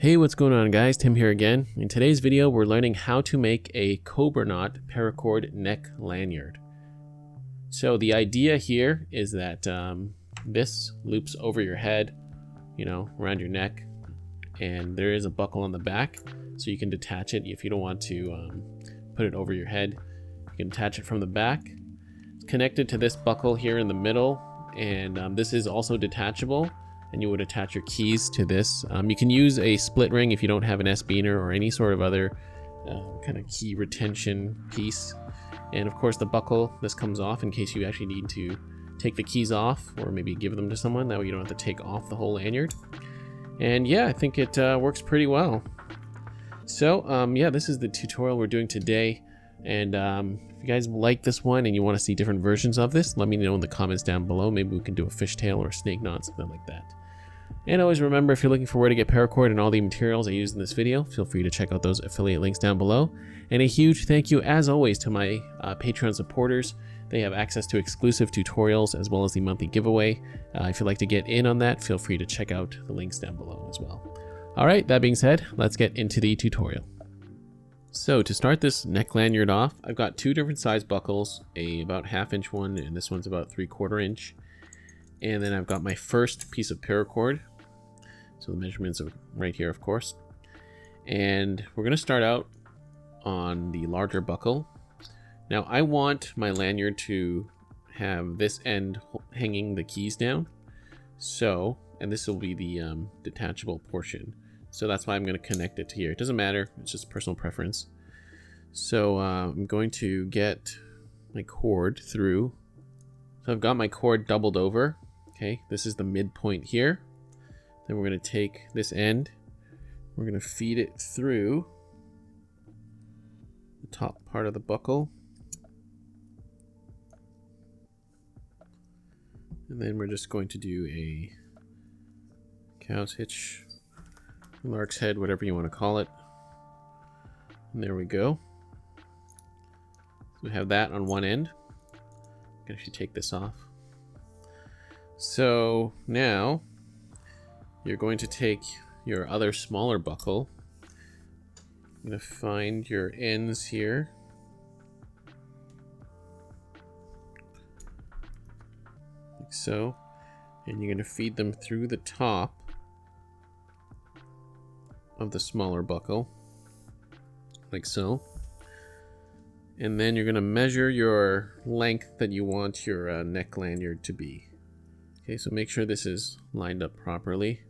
Hey, what's going on guys? Tim here again. In today's video, we're learning how to make a Cobra knot paracord neck lanyard. So the idea here is that this loops over your head, around your neck, and there is a buckle on the back, so you can detach it if you don't want to put it over your head. You can attach it from the back. It's connected to this buckle here in the middle, and this is also detachable. And you would attach your keys to this. You can use a split ring if you don't have an S-beaner or any sort of other kind of key retention piece. And of course the buckle, this comes off in case you actually need to take the keys off or maybe give them to someone. That way you don't have to take off the whole lanyard. And yeah, I think it works pretty well. So yeah, this is the tutorial we're doing today. And if you guys like this one and you want to see different versions of this, let me know in the comments down below. Maybe we can do a fishtail or a snake knot, something like that. And always remember, if you're looking for where to get paracord and all the materials I used in this video, feel free to check out those affiliate links down below. And a huge thank you, as always, to my Patreon supporters. They have access to exclusive tutorials as well as the monthly giveaway. If you'd like to get in on that, feel free to check out the links down below as well. All right, that being said, let's get into the tutorial. So to start this neck lanyard off, I've got two different size buckles, a about 1/2 inch one, and this one's about 3/4 inch. And then I've got my first piece of paracord. So the measurements are right here, of course. And we're gonna start out on the larger buckle. Now I want my lanyard to have this end hanging the keys down. So, and this will be the detachable portion. So that's why I'm going to connect it to here. It doesn't matter, it's just personal preference. So I'm going to get my cord through. So I've got my cord doubled over. Okay, this is the midpoint here. Then we're going to take this end, we're going to feed it through the top part of the buckle. And then we're just going to do a cow's hitch, lark's head, whatever you want to call it. And there we go. So we have that on one end. I can actually take this off. So now you're going to take your other smaller buckle. I'm going to find your ends here. Like so. And you're going to feed them through the top of the smaller buckle, like so. And then you're going to measure your length that you want your neck lanyard to be. Okay, so make sure this is lined up properly.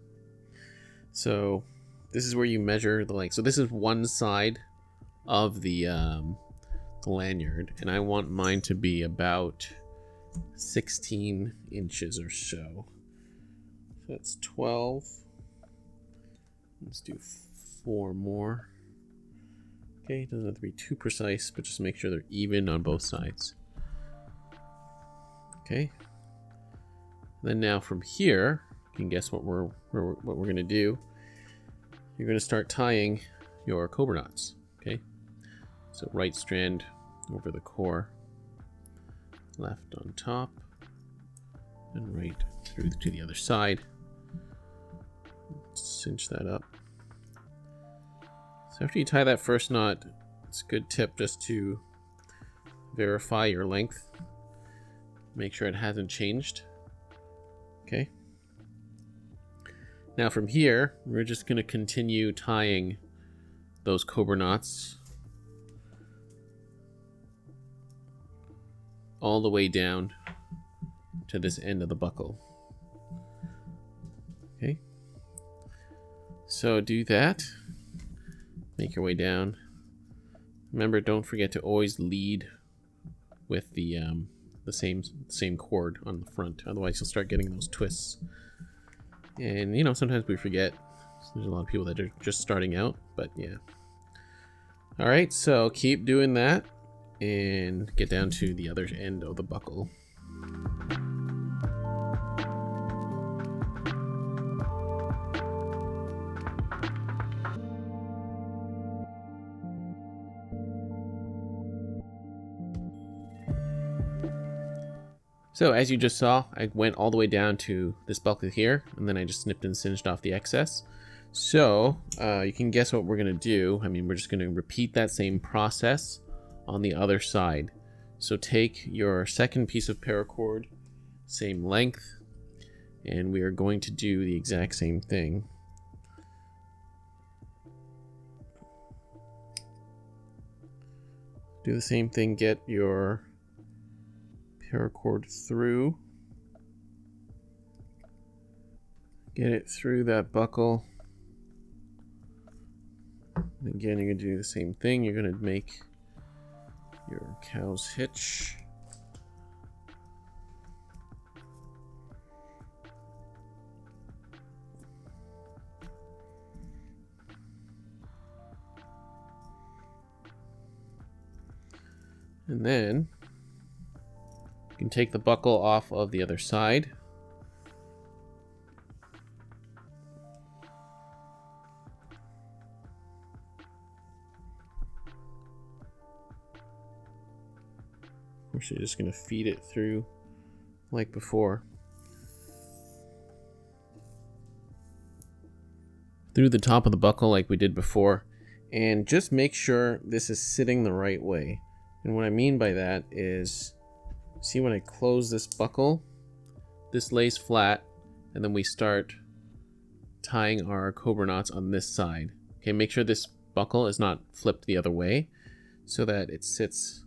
So this is where you measure the length. So this is one side of the lanyard, and I want mine to be about 16 inches or so. So that's 12. Let's do 4 more. Okay, it doesn't have to be too precise, but just make sure they're even on both sides. Okay. Then now from here, you can guess what we're going to do. You're going to start tying your Cobra knots. Okay. So right strand over the core, left on top, and right through to the other side. Cinch that up. So after you tie that first knot, it's a good tip just to verify your length. Make sure it hasn't changed. Okay. Now from here, we're just going to continue tying those Cobra knots all the way down to this end of the buckle. Okay. So do that. Make your way down. Remember, don't forget to always lead with the same cord on the front. Otherwise, you'll start getting those twists. And sometimes we forget. There's a lot of people that are just starting out, but yeah. All right, so keep doing that and get down to the other end of the buckle. So as you just saw, I went all the way down to this buckle here, and then I just snipped and singed off the excess. So you can guess what we're going to do. I mean, we're just going to repeat that same process on the other side. So take your second piece of paracord, same length, and we are going to do the exact same thing. Do the same thing, get your paracord through. Get it through that buckle. Again, you're going to do the same thing. You're going to make your cow's hitch. And then you can take the buckle off of the other side. Of course, you're just going to feed it through like before. Through the top of the buckle like we did before. And just make sure this is sitting the right way. And what I mean by that is, see when I close this buckle, this lays flat, and then we start tying our Cobra knots on this side. Okay, make sure this buckle is not flipped the other way so that it sits,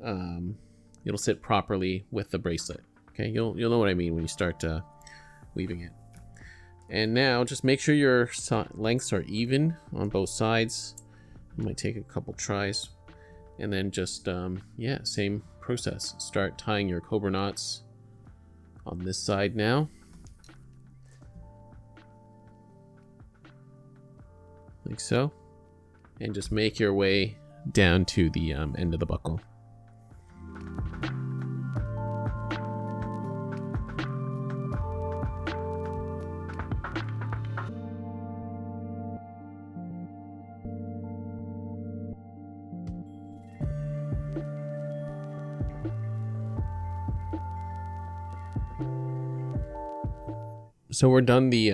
it'll sit properly with the bracelet. Okay, you'll know what I mean when you start weaving it. And now just make sure your lengths are even on both sides. It might take a couple tries. And then just, yeah, same process. Start tying your Cobra knots on this side now. Like so. And just make your way down to the end of the buckle. So we're done the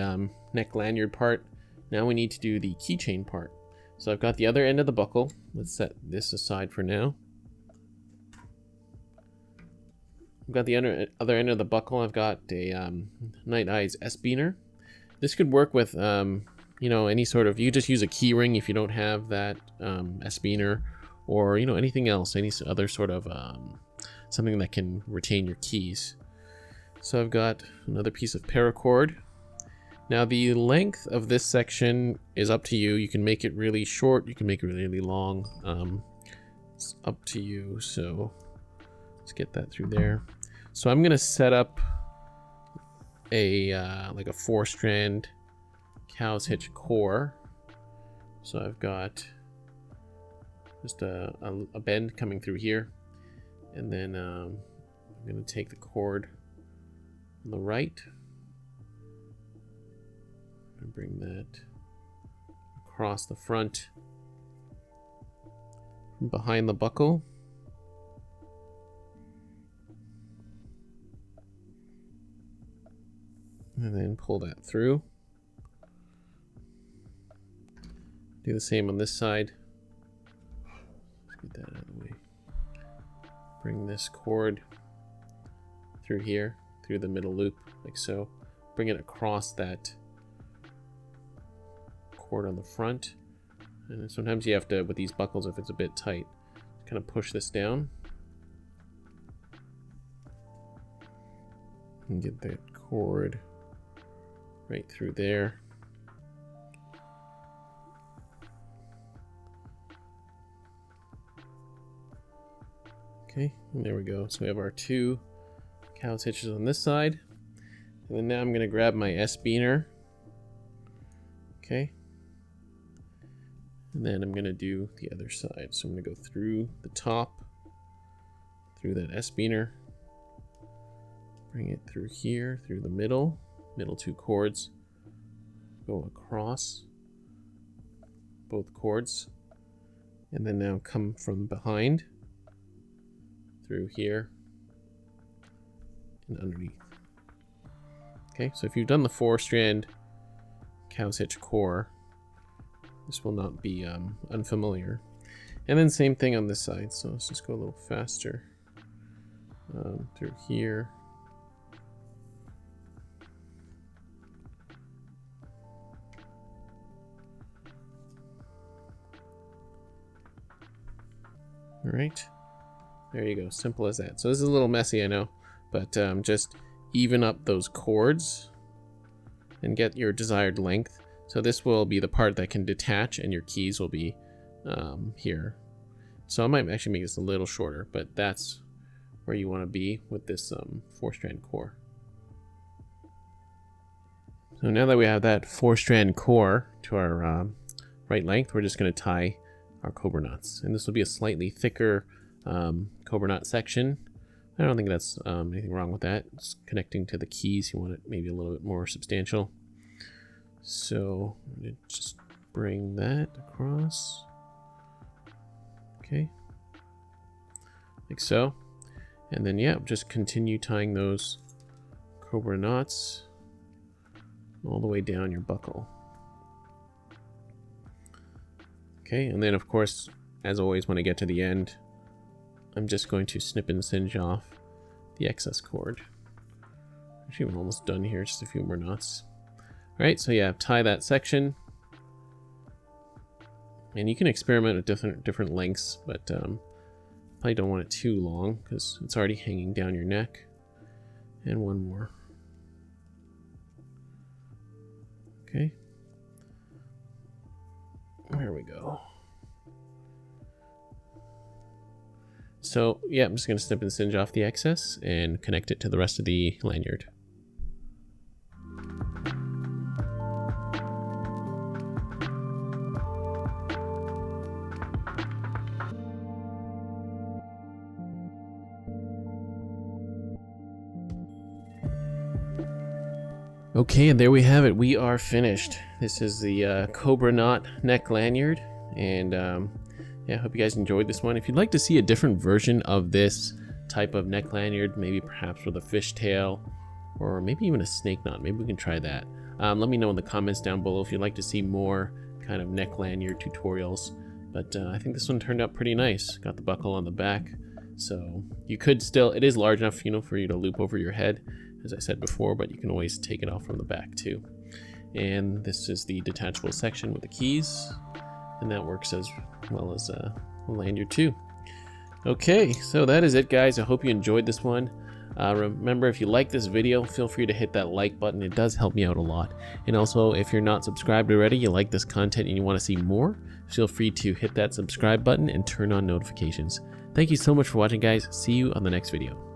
neck lanyard part. Now we need to do the keychain part. So I've got the other end of the buckle. Let's set this aside for now. I've got the other end of the buckle. I've got a Night Eyes S-beaner. This could work with, you know, any sort of, you just use a key ring if you don't have that S-beaner, or, you know, anything else, any other sort of something that can retain your keys. So I've got another piece of paracord. Now the length of this section is up to you. You can make it really short, you can make it really long. It's up to you. So let's get that through there. So I'm gonna set up a like a 4-strand cow's hitch core. So I've got just a bend coming through here, and then I'm gonna take the cord on the right and bring that across the front from behind the buckle. And then pull that through. Do the same on this side. Let's get that out of the way. Bring this cord through here, through the middle loop, like so. Bring it across that cord on the front. And then sometimes you have to, with these buckles, if it's a bit tight, kind of push this down. And get that cord right through there. Okay, and there we go. So we have our 2 cow's hitches on this side. And then now I'm going to grab my S-beaner. Okay. And then I'm going to do the other side. So I'm going to go through the top, through that S-beaner. Bring it through here, through the middle 2 cords. Go across both cords. And then now come from behind, through here, and underneath. Okay, so if you've done the 4-strand cow's hitch core. This will not be unfamiliar. And then same thing on this side. So let's just go a little faster through here. All right, there you go, simple as that. So this is a little messy, I know, but just even up those cords and get your desired length. So this will be the part that can detach, and your keys will be here. So I might actually make this a little shorter, but that's where you want to be with this 4-strand core. So now that we have that 4-strand core to our right length, we're just going to tie our Cobra knots, and this will be a slightly thicker Cobra knot section. I don't think that's anything wrong with that. It's connecting to the keys. You want it maybe a little bit more substantial. So I'm going to just bring that across. Okay, like so. And then yeah, just continue tying those Cobra knots all the way down your buckle. Okay, and then of course, as always, when I get to the end, I'm just going to snip and singe off the excess cord. Actually, we're almost done here, just a few more knots. All right, so yeah, tie that section. And you can experiment with different lengths, but probably don't want it too long because it's already hanging down your neck. And one more. Okay. There we go. So yeah, I'm just going to snip and singe off the excess and connect it to the rest of the lanyard. Okay, and there we have it. We are finished. This is the Cobra knot neck lanyard, and yeah, I hope you guys enjoyed this one. If you'd like to see a different version of this type of neck lanyard, maybe perhaps with a fishtail, or maybe even a snake knot, maybe we can try that. Let me know in the comments down below if you'd like to see more kind of neck lanyard tutorials. But I think this one turned out pretty nice. Got the buckle on the back, so you could still, it is large enough, you know, for you to loop over your head, as I said before, but you can always take it off from the back too. And this is the detachable section with the keys, and that works as well as a lanyard too. Okay, so that is it, guys. I hope you enjoyed this one. Remember, if you like this video, feel free to hit that like button. It does help me out a lot. And also, if you're not subscribed already, you like this content and you want to see more, feel free to hit that subscribe button and turn on notifications. Thank you so much for watching, guys. See you on the next video.